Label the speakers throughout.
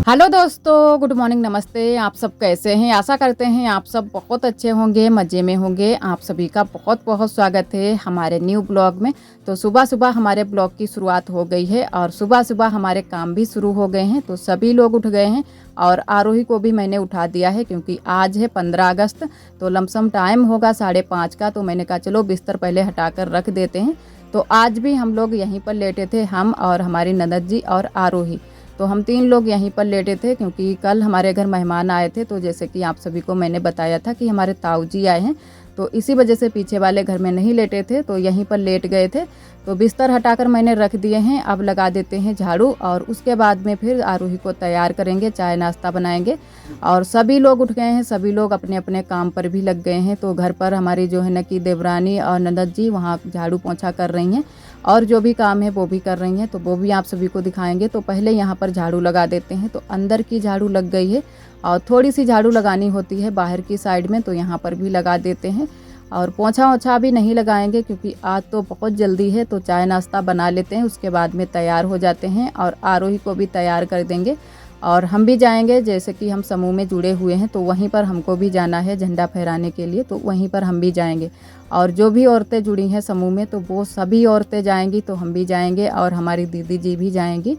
Speaker 1: Hello दोस्तों, good morning, नमस्ते। आप सब कैसे हैं? आशा करते हैं आप सब बहुत अच्छे होंगे, मज़े में होंगे। आप सभी का बहुत बहुत स्वागत है हमारे न्यू ब्लॉग में। तो सुबह सुबह हमारे ब्लॉग की शुरुआत हो गई है और सुबह सुबह हमारे काम भी शुरू हो गए हैं। तो सभी लोग उठ गए हैं और आरोही को भी मैंने उठा दिया है क्योंकि आज है 15 अगस्त। तो लमसम टाइम होगा 5:30 का। तो मैंने कहा चलो बिस्तर पहले हटा कर रख देते हैं। तो आज भी हम लोग यहीं पर लेटे थे, हम और हमारी ननद जी और आरोही। तो हम 3 लोग यहीं पर लेटे थे क्योंकि कल हमारे घर मेहमान आए थे। तो जैसे कि आप सभी को मैंने बताया था कि हमारे ताऊ जी आए हैं, तो इसी वजह से पीछे वाले घर में नहीं लेटे थे, तो यहीं पर लेट गए थे। तो बिस्तर हटाकर मैंने रख दिए हैं। अब लगा देते हैं झाड़ू और उसके बाद में फिर आरोही को तैयार करेंगे, चाय नाश्ता बनाएंगे। और सभी लोग उठ गए हैं, सभी लोग अपने अपने काम पर भी लग गए हैं। तो घर पर हमारी जो है ना कि देवरानी और ननद जी वहाँ झाड़ू पोंछा कर रही हैं और जो भी काम है वो भी कर रही हैं। तो वो भी आप सभी को दिखाएंगे। तो पहले यहाँ पर झाड़ू लगा देते हैं। तो अंदर की झाड़ू लग गई है और थोड़ी सी झाड़ू लगानी होती है बाहर की साइड में, तो यहाँ पर भी लगा देते हैं। और पोंछा ओछा भी नहीं लगाएंगे क्योंकि आज तो बहुत जल्दी है। तो चाय नाश्ता बना लेते हैं, उसके बाद में तैयार हो जाते हैं और आरोही को भी तैयार कर देंगे। और हम भी जाएंगे, जैसे कि हम समूह में जुड़े हुए हैं तो वहीं पर हमको भी जाना है झंडा फहराने के लिए, तो वहीं पर हम भी जाएंगे। और जो भी औरतें जुड़ी हैं समूह में तो वो सभी औरतें जाएंगी, तो हम भी जाएंगे और हमारी दीदी जी भी जाएंगी।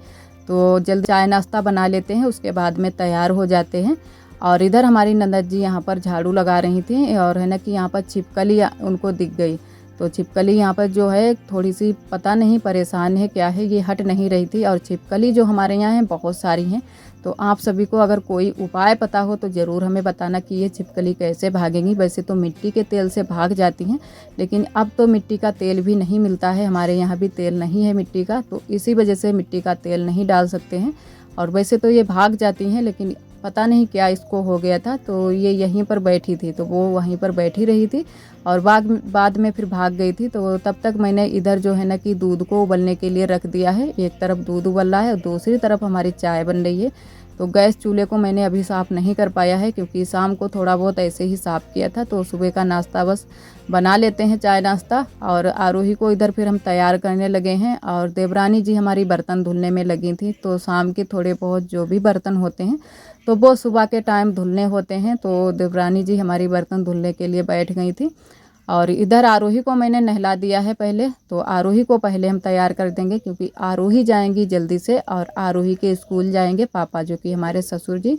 Speaker 1: तो जल्द चाय नाश्ता बना लेते हैं, उसके बाद में तैयार हो जाते हैं। और इधर हमारी ननद जी यहाँ पर झाड़ू लगा रही थी और है ना कि यहाँ पर छिपकली उनको दिख गई। तो छिपकली यहाँ पर जो है थोड़ी सी पता नहीं परेशान है क्या है, ये हट नहीं रही थी। और छिपकली जो हमारे यहाँ है बहुत सारी हैं। तो आप सभी को अगर कोई उपाय पता हो तो ज़रूर हमें बताना कि ये छिपकली कैसे भागेंगी। वैसे तो मिट्टी के तेल से भाग जाती हैं, लेकिन अब तो मिट्टी का तेल भी नहीं मिलता है, हमारे यहाँ भी तेल नहीं है मिट्टी का, तो इसी वजह से मिट्टी का तेल नहीं डाल सकते हैं। और वैसे तो ये भाग जाती हैं, लेकिन पता नहीं क्या इसको हो गया था। तो ये यहीं पर बैठी थी, तो वो वहीं पर बैठी रही थी और बाद में फिर भाग गई थी। तो तब तक मैंने इधर जो है ना कि दूध को उबलने के लिए रख दिया है। एक तरफ दूध उबल रहा है और दूसरी तरफ हमारी चाय बन रही है। तो गैस चूल्हे को मैंने अभी साफ़ नहीं कर पाया है क्योंकि शाम को थोड़ा बहुत ऐसे ही साफ़ किया था। तो सुबह का नाश्ता बस बना लेते हैं, चाय नाश्ता। और आरोही को इधर फिर हम तैयार करने लगे हैं और देवरानी जी हमारी बर्तन धुलने में लगी थी। तो शाम के थोड़े बहुत जो भी बर्तन होते हैं तो वो सुबह के टाइम धुलने होते हैं। तो देवरानी जी हमारी बर्तन धुलने के लिए बैठ गई थी। और इधर आरोही को मैंने नहला दिया है पहले। तो आरोही को पहले हम तैयार कर देंगे क्योंकि आरोही जाएंगी जल्दी से और आरोही के स्कूल जाएंगे पापा, जो कि हमारे ससुर जी।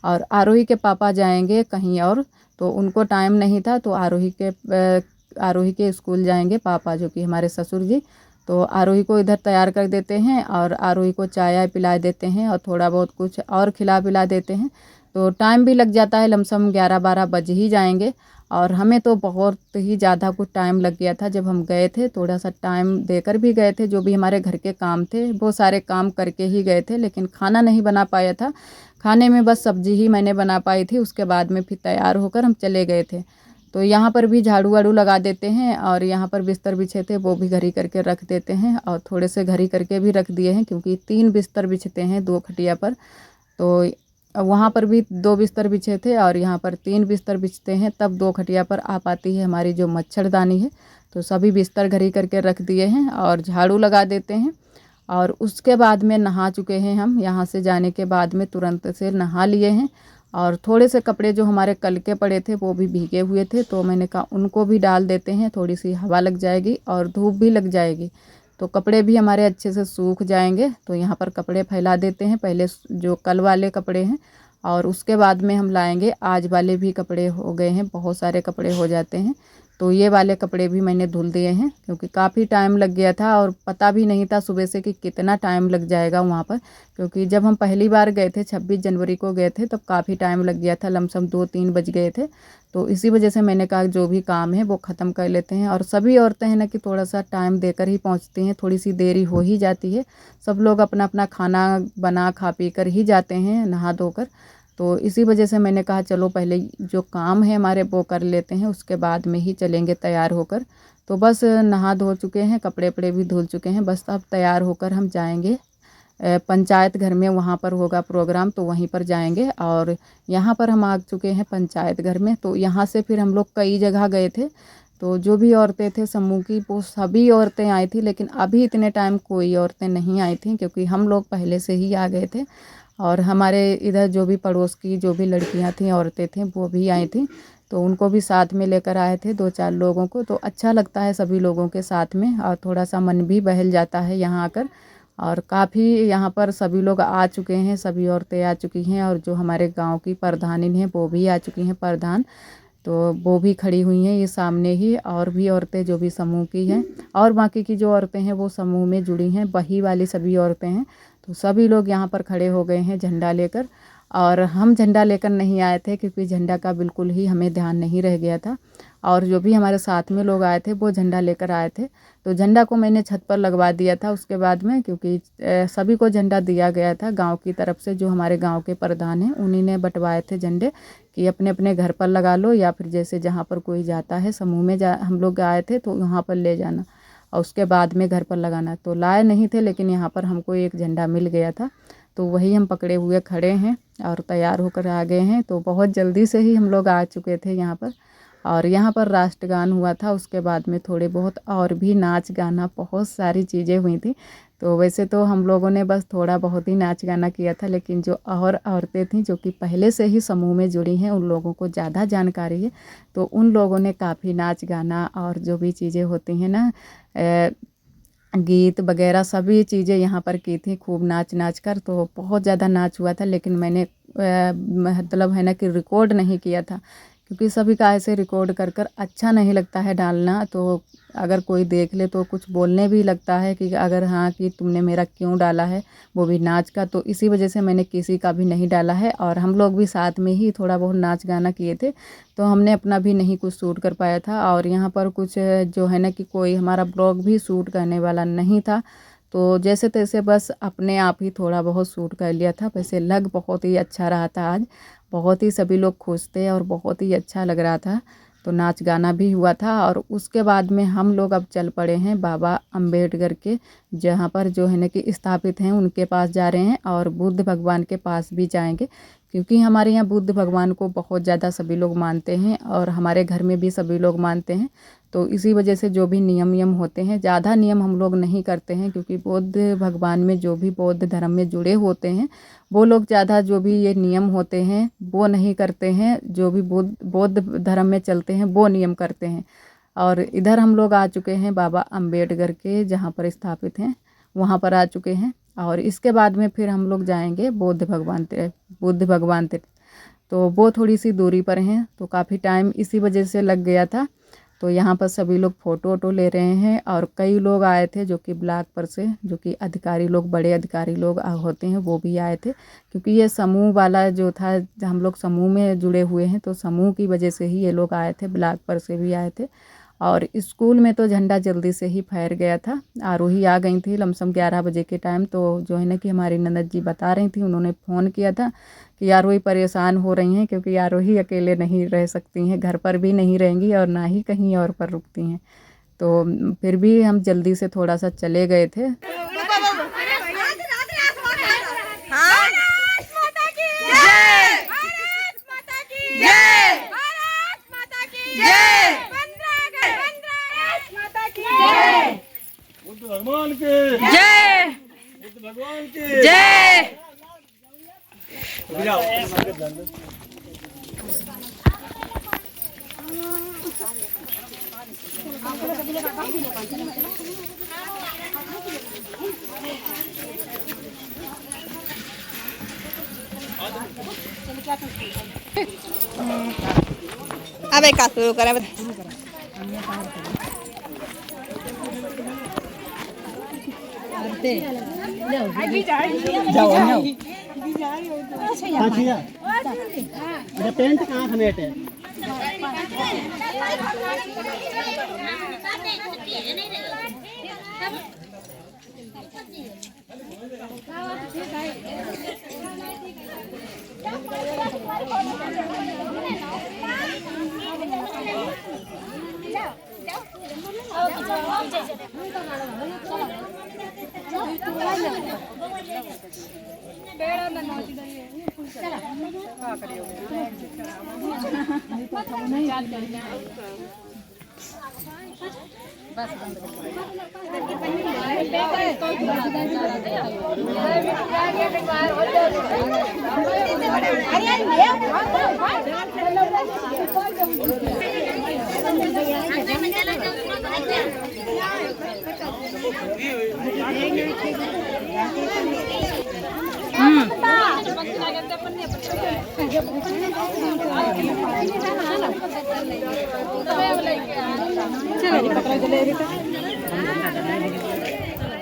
Speaker 1: और आरोही के पापा जाएंगे कहीं और, तो उनको टाइम नहीं था। तो आरोही के स्कूल जाएंगे पापा, जो कि हमारे ससुर जी। तो आरोही को इधर तैयार कर देते हैं और आरोही को चाय पिला देते हैं और थोड़ा बहुत कुछ और खिला पिला देते हैं। तो टाइम भी लग जाता है, लमसम 11-12 बज ही जाएंगे। और हमें तो बहुत ही ज़्यादा कुछ टाइम लग गया था जब हम गए थे। थोड़ा सा टाइम देकर भी गए थे, जो भी हमारे घर के काम थे वो सारे काम करके ही गए थे, लेकिन खाना नहीं बना पाया था। खाने में बस सब्जी ही मैंने बना पाई थी, उसके बाद में फिर तैयार होकर हम चले गए थे। तो यहाँ पर भी झाड़ू वाड़ू लगा देते हैं और यहाँ पर बिस्तर बिछे थे वो भी घड़ी करके रख देते हैं और थोड़े से घड़ी करके भी रख दिए हैं क्योंकि 3 बिस्तर बिछते हैं 2 खटिया पर। तो वहाँ पर भी 2 बिस्तर बिछे थे और यहाँ पर 3 बिस्तर बिछते हैं, तब 2 खटिया पर आ पाती है हमारी जो मच्छरदानी है। तो सभी बिस्तर घड़ी करके रख दिए हैं और झाड़ू लगा देते हैं। और उसके बाद में नहा चुके हैं हम, यहाँ से जाने के बाद में तुरंत से नहा लिए हैं। और थोड़े से कपड़े जो हमारे कल के पड़े थे वो भी भीगे हुए थे, तो मैंने कहा उनको भी डाल देते हैं, थोड़ी सी हवा लग जाएगी और धूप भी लग जाएगी तो कपड़े भी हमारे अच्छे से सूख जाएंगे। तो यहाँ पर कपड़े फैला देते हैं, पहले जो कल वाले कपड़े हैं और उसके बाद में हम लाएंगे आज वाले भी कपड़े हो गए हैं, बहुत सारे कपड़े हो जाते हैं। तो ये वाले कपड़े भी मैंने धुल दिए हैं क्योंकि काफ़ी टाइम लग गया था और पता भी नहीं था सुबह से कि कितना टाइम लग जाएगा वहाँ पर, क्योंकि जब हम पहली बार गए थे 26 जनवरी को गए थे तब काफ़ी टाइम लग गया था, लमसम 2-3 बज गए थे। तो इसी वजह से मैंने कहा जो भी काम है वो ख़त्म कर लेते हैं। और सभी औरतें हैं ना कि थोड़ा सा टाइम देकर ही पहुँचती हैं, थोड़ी सी देरी हो ही जाती है। सब लोग अपना अपना खाना बना खा पी कर ही जाते हैं नहा धोकर। तो इसी वजह से मैंने कहा चलो पहले जो काम है हमारे वो कर लेते हैं, उसके बाद में ही चलेंगे तैयार होकर। तो बस नहा धो चुके हैं, कपड़े वपड़े भी धुल चुके हैं, बस अब तैयार होकर हम जाएंगे पंचायत घर में, वहाँ पर होगा प्रोग्राम तो वहीं पर जाएंगे। और यहाँ पर हम आ चुके हैं पंचायत घर में। तो यहाँ से फिर हम लोग कई जगह गए थे, तो जो भी औरतें थे समूह की वो सभी औरतें आई थी, लेकिन अभी इतने टाइम कोई औरतें नहीं आई थी क्योंकि हम लोग पहले से ही आ गए थे। और हमारे इधर जो भी पड़ोस की जो भी लड़कियां थीं, औरतें थीं, वो भी आई थीं, तो उनको भी साथ में लेकर आए थे 2-4 लोगों को। तो अच्छा लगता है सभी लोगों के साथ में, और थोड़ा सा मन भी बहल जाता है यहाँ आकर। और काफ़ी यहाँ पर सभी लोग आ चुके हैं, सभी औरतें आ चुकी हैं, और जो हमारे गांव की प्रधानी हैं वो भी आ चुकी हैं, प्रधान, तो वो भी खड़ी हुई हैं ये सामने ही। और भी औरतें जो भी समूह की हैं, और बाकी की जो औरतें हैं वो समूह में जुड़ी हैं, वही वाली सभी औरतें हैं। तो सभी लोग यहाँ पर खड़े हो गए हैं झंडा लेकर। और हम झंडा लेकर नहीं आए थे, क्योंकि झंडा का बिल्कुल ही हमें ध्यान नहीं रह गया था। और जो भी हमारे साथ में लोग आए थे वो झंडा लेकर आए थे, तो झंडा को मैंने छत पर लगवा दिया था उसके बाद में, क्योंकि सभी को झंडा दिया गया था गांव की तरफ से। जो हमारे गांव के प्रधान हैं उन्हीं ने बंटवाए थे झंडे, कि अपने अपने घर पर लगा लो, या फिर जैसे जहाँ पर कोई जाता है समूह में, हम लोग आए थे तो वहाँ पर ले जाना और उसके बाद में घर पर लगाना। तो लाए नहीं थे, लेकिन यहाँ पर हमको एक झंडा मिल गया था, तो वही हम पकड़े हुए खड़े हैं और तैयार होकर आ गए हैं। तो बहुत जल्दी से ही हम लोग आ चुके थे यहाँ पर। और यहाँ पर राष्ट्रगान हुआ था, उसके बाद में थोड़े बहुत और भी नाच गाना, बहुत सारी चीज़ें हुई थी। तो वैसे तो हम लोगों ने बस थोड़ा बहुत ही नाच गाना किया था, लेकिन जो और औरतें थीं जो कि पहले से ही समूह में जुड़ी हैं, उन लोगों को ज़्यादा जानकारी है, तो उन लोगों ने काफ़ी नाच गाना और जो भी चीज़ें होती हैं ना, गीत वगैरह सभी चीज़ें यहाँ पर की थी, खूब नाच नाच कर। तो बहुत ज़्यादा नाच हुआ था, लेकिन मैंने मतलब है ना कि रिकॉर्ड नहीं किया था, क्योंकि सभी का ऐसे रिकॉर्ड कर कर अच्छा नहीं लगता है डालना। तो अगर कोई देख ले तो कुछ बोलने भी लगता है कि अगर हाँ कि तुमने मेरा क्यों डाला है, वो भी नाच का। तो इसी वजह से मैंने किसी का भी नहीं डाला है। और हम लोग भी साथ में ही थोड़ा बहुत नाच गाना किए थे, तो हमने अपना भी नहीं कुछ शूट कर पाया था। और यहाँ पर कुछ जो है ना कि कोई हमारा ब्लॉग भी शूट करने वाला नहीं था, तो जैसे तैसे बस अपने आप ही थोड़ा बहुत शूट कर लिया था। वैसे लग बहुत ही अच्छा रहा था आज, बहुत ही सभी लोग खुश थे और बहुत ही अच्छा लग रहा था। तो नाच गाना भी हुआ था। और उसके बाद में हम लोग अब चल पड़े हैं बाबा अम्बेडकर के, जहाँ पर जो है ना कि स्थापित हैं, उनके पास जा रहे हैं, और बुद्ध भगवान के पास भी जाएंगे, क्योंकि हमारे यहाँ बुद्ध भगवान को बहुत ज़्यादा सभी लोग मानते हैं, और हमारे घर में भी सभी लोग मानते हैं। तो इसी वजह से जो भी नियम होते हैं, ज़्यादा नियम हम लोग नहीं करते हैं, क्योंकि बुद्ध भगवान में जो भी बौद्ध धर्म में जुड़े होते हैं वो लोग ज़्यादा जो भी ये नियम होते हैं वो नहीं करते हैं, जो भी बौद्ध धर्म में चलते हैं वो नियम करते हैं। और इधर हम लोग आ चुके हैं बाबा अम्बेडकर के, जहाँ पर स्थापित हैं, वहाँ पर आ चुके हैं। और इसके बाद में फिर हम लोग जाएंगे बुद्ध भगवान तीर्थ। तो वो थोड़ी सी दूरी पर हैं, तो काफ़ी टाइम इसी वजह से लग गया था। तो यहाँ पर सभी लोग फ़ोटो वोटो ले रहे हैं, और कई लोग आए थे जो कि ब्लॉक पर से, जो कि अधिकारी लोग, बड़े अधिकारी लोग होते हैं, वो भी आए थे। क्योंकि ये समूह वाला जो था, हम लोग समूह में जुड़े हुए हैं, तो समूह की वजह से ही ये लोग आए थे, ब्लॉक पर से भी आए थे। और स्कूल में तो झंडा जल्दी से ही फैल गया था। आरोही आ गई थी लमसम 11 बजे के टाइम। तो जो है ना कि हमारी ननद जी बता रही थी, उन्होंने फ़ोन किया था कि आरोही परेशान हो रही हैं, क्योंकि आरोही अकेले नहीं रह सकती हैं, घर पर भी नहीं रहेंगी और ना ही कहीं और पर रुकती हैं। तो फिर भी हम जल्दी से थोड़ा सा चले गए थे।
Speaker 2: भगवान की जय, बुद्ध भगवान की जय।
Speaker 3: अब एक शुरू करें।
Speaker 2: पेंट कहाँ समेटे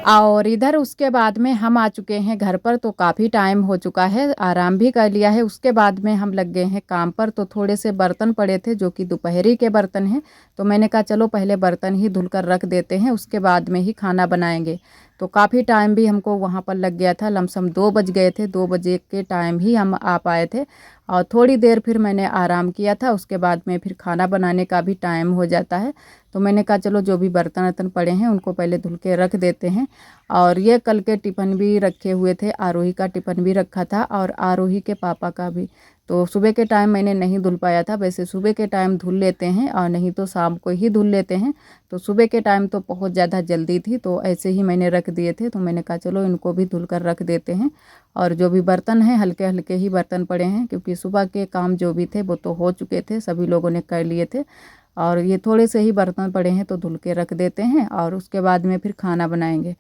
Speaker 1: और इधर उसके बाद में हम आ चुके हैं घर पर, तो काफ़ी टाइम हो चुका है, आराम भी कर लिया है। उसके बाद में हम लग गए हैं काम पर। तो थोड़े से बर्तन पड़े थे जो कि दोपहरी के बर्तन हैं, तो मैंने कहा चलो पहले बर्तन ही धुलकर रख देते हैं, उसके बाद में ही खाना बनाएंगे। तो काफ़ी टाइम भी हमको वहाँ पर लग गया था, लमसम 2 बज गए थे। 2 बजे के टाइम ही हम आ पाए थे और थोड़ी देर फिर मैंने आराम किया था। उसके बाद में फिर खाना बनाने का भी टाइम हो जाता है, तो मैंने कहा चलो जो भी बर्तन वर्तन पड़े हैं उनको पहले धुल के रख देते हैं। और ये कल के टिफ़िन भी रखे हुए थे, आरोही का टिफ़िन भी रखा था और आरोही के पापा का भी। तो सुबह के टाइम मैंने नहीं धुल पाया था, वैसे सुबह के टाइम धुल लेते हैं और नहीं तो शाम को ही धुल लेते हैं। तो सुबह के टाइम तो बहुत ज़्यादा जल्दी थी, तो ऐसे ही मैंने रख दिए थे। तो मैंने कहा चलो इनको भी धुल कर रख देते हैं। और जो भी बर्तन हैं हल्के हल्के ही बर्तन पड़े हैं, क्योंकि सुबह के काम जो भी थे वो तो हो चुके थे, सभी लोगों ने कर लिए थे। और ये थोड़े से ही बर्तन पड़े हैं तो धुल के रख देते हैं और उसके बाद में फिर खाना बनाएंगे।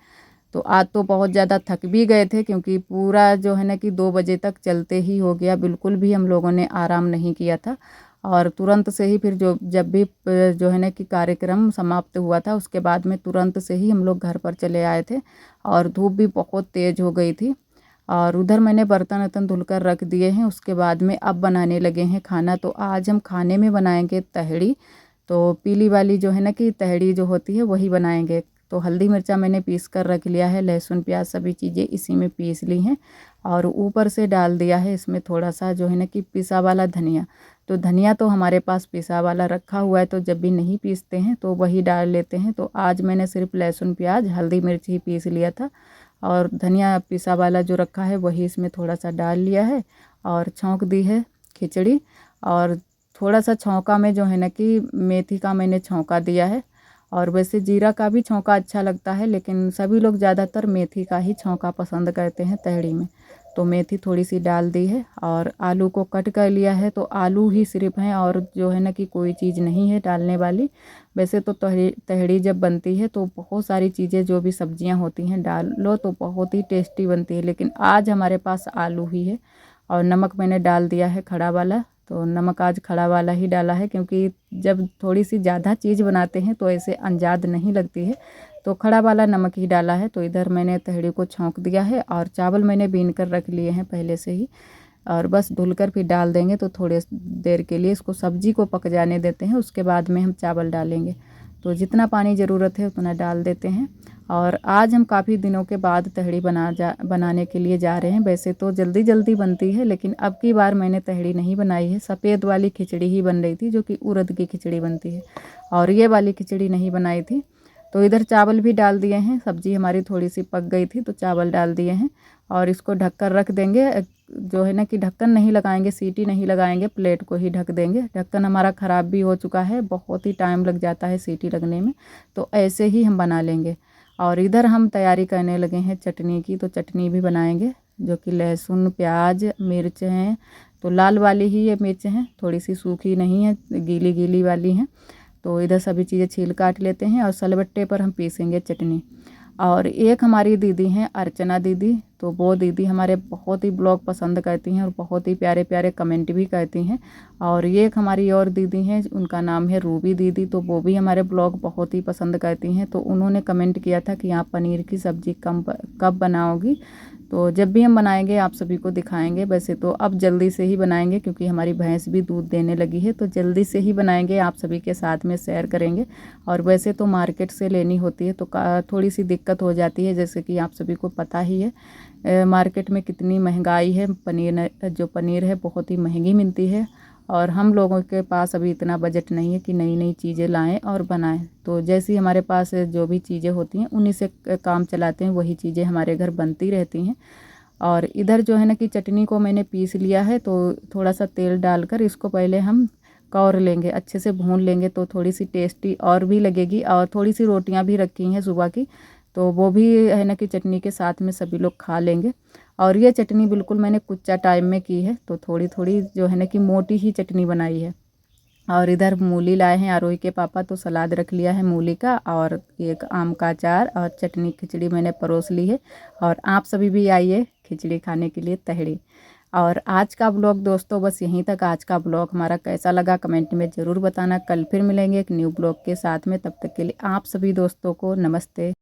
Speaker 1: तो आज तो बहुत ज़्यादा थक भी गए थे, क्योंकि पूरा जो है ना कि 2 बजे तक चलते ही हो गया, बिल्कुल भी हम लोगों ने आराम नहीं किया था। और तुरंत से ही फिर जब भी जो है ना कि कार्यक्रम समाप्त हुआ था, उसके बाद में तुरंत से ही हम लोग घर पर चले आए थे और धूप भी बहुत तेज़ हो गई थी। और उधर मैंने बर्तन वर्तन धुलकर रख दिए हैं। उसके बाद में अब बनाने लगे हैं खाना। तो आज हम खाने में बनाएंगे तहड़ी। तो पीली वाली जो है ना कि तहड़ी जो होती है वही बनाएंगे। तो हल्दी मिर्चा मैंने पीस कर रख लिया है, लहसुन प्याज सभी चीज़ें इसी में पीस ली हैं। और ऊपर से डाल दिया है इसमें थोड़ा सा जो है ना कि पिसा वाला धनिया। तो धनिया तो हमारे पास पिसा वाला रखा हुआ है, तो जब भी नहीं पीसते हैं तो वही डाल लेते हैं। तो आज मैंने सिर्फ लहसुन प्याज हल्दी मिर्च ही पीस लिया था और धनिया पिसा वाला जो रखा है वही इसमें थोड़ा सा डाल लिया है और छौंक दी है खिचड़ी। और थोड़ा सा छौंका में जो है ना कि मेथी का मैंने छौंका दिया है। और वैसे जीरा का भी छौंका अच्छा लगता है, लेकिन सभी लोग ज़्यादातर मेथी का ही छौंका पसंद करते हैं तहड़ी में। तो मेथी थोड़ी सी डाल दी है और आलू को कट कर लिया है। तो आलू ही सिर्फ हैं और जो है ना कि कोई चीज़ नहीं है डालने वाली। वैसे तो तहड़ी जब बनती है तो बहुत सारी चीज़ें जो भी सब्जियां होती हैं डाल लो तो बहुत ही टेस्टी बनती है, लेकिन आज हमारे पास आलू ही है। और नमक मैंने डाल दिया है खड़ा वाला। तो नमक आज खड़ा वाला ही डाला है, क्योंकि जब थोड़ी सी ज़्यादा चीज़ बनाते हैं तो ऐसे अंदाज़ नहीं लगती है, तो खड़ा वाला नमक ही डाला है। तो इधर मैंने तहड़ी को छौंक दिया है और चावल मैंने बीन कर रख लिए हैं पहले से ही, और बस धुलकर फिर डाल देंगे। तो थोड़ी देर के लिए इसको सब्जी को पक जाने देते हैं, उसके बाद में हम चावल डालेंगे। तो जितना पानी ज़रूरत है उतना डाल देते हैं। और आज हम काफ़ी दिनों के बाद तहड़ी बनाने के लिए जा रहे हैं। वैसे तो जल्दी जल्दी बनती है, लेकिन अब की बार मैंने तहड़ी नहीं बनाई है। सफ़ेद वाली खिचड़ी ही बन रही थी, जो कि उड़द की खिचड़ी बनती है, और ये वाली खिचड़ी नहीं बनाई थी। तो इधर चावल भी डाल दिए हैं, सब्ज़ी हमारी थोड़ी सी पक गई थी तो चावल डाल दिए हैं और इसको ढक कर रख देंगे। जो है ना कि ढक्कन नहीं लगाएंगे, सीटी नहीं लगाएंगे, प्लेट को ही ढक देंगे। ढक्कन हमारा ख़राब भी हो चुका है, बहुत ही टाइम लग जाता है सीटी लगने में, तो ऐसे ही हम बना लेंगे। और इधर हम तैयारी करने लगे हैं चटनी की। तो चटनी भी बनाएंगे, जो कि लहसुन प्याज मिर्च हैं। तो लाल वाली ही ये मिर्च हैं, थोड़ी सी सूखी नहीं है, गीली गीली वाली हैं। तो इधर सभी चीज़ें छील काट लेते हैं और सलबट्टे पर हम पीसेंगे चटनी। और एक हमारी दीदी हैं अर्चना दीदी, तो वो दीदी हमारे बहुत ही ब्लॉग पसंद करती हैं और बहुत ही प्यारे प्यारे कमेंट भी करती हैं। और ये एक हमारी और दीदी हैं, उनका नाम है रूबी दीदी, तो वो भी हमारे ब्लॉग बहुत ही पसंद करती हैं। तो उन्होंने कमेंट किया था कि आप पनीर की सब्ज़ी कब बनाओगी। तो जब भी हम बनाएंगे आप सभी को दिखाएंगे। वैसे तो अब जल्दी से ही बनाएंगे, क्योंकि हमारी भैंस भी दूध देने लगी है, तो जल्दी से ही बनाएंगे, आप सभी के साथ में शेयर करेंगे। और वैसे तो मार्केट से लेनी होती है तो थोड़ी सी दिक्कत हो जाती है, जैसे कि आप सभी को पता ही है मार्केट में कितनी महंगाई है। जो पनीर है बहुत ही महंगी मिलती है, और हम लोगों के पास अभी इतना बजट नहीं है कि नई नई चीज़ें लाएं और बनाएं। तो जैसी हमारे पास जो भी चीज़ें होती हैं उन्हीं से काम चलाते हैं, वही चीज़ें हमारे घर बनती रहती हैं। और इधर जो है ना कि चटनी को मैंने पीस लिया है, तो थोड़ा सा तेल डालकर इसको पहले हम कौर लेंगे, अच्छे से भून लेंगे तो थोड़ी सी टेस्टी और भी लगेगी। और थोड़ी सी रोटियां भी रखी हैं सुबह की, तो वो भी है ना कि चटनी के साथ में सभी लोग खा लेंगे। और ये चटनी बिल्कुल मैंने कुच्चा टाइम में की है, तो थोड़ी थोड़ी जो है ना कि मोटी ही चटनी बनाई है। और इधर मूली लाए हैं आरोही के पापा, तो सलाद रख लिया है मूली का, और एक आम का अचार और चटनी खिचड़ी मैंने परोस ली है। और आप सभी भी आइए खिचड़ी खाने के लिए तहड़ी। और आज का ब्लॉग दोस्तों बस यहीं तक। आज का ब्लॉग हमारा कैसा लगा कमेंट में ज़रूर बताना। कल फिर मिलेंगे एक न्यू ब्लॉग के साथ में, तब तक के लिए आप सभी दोस्तों को नमस्ते।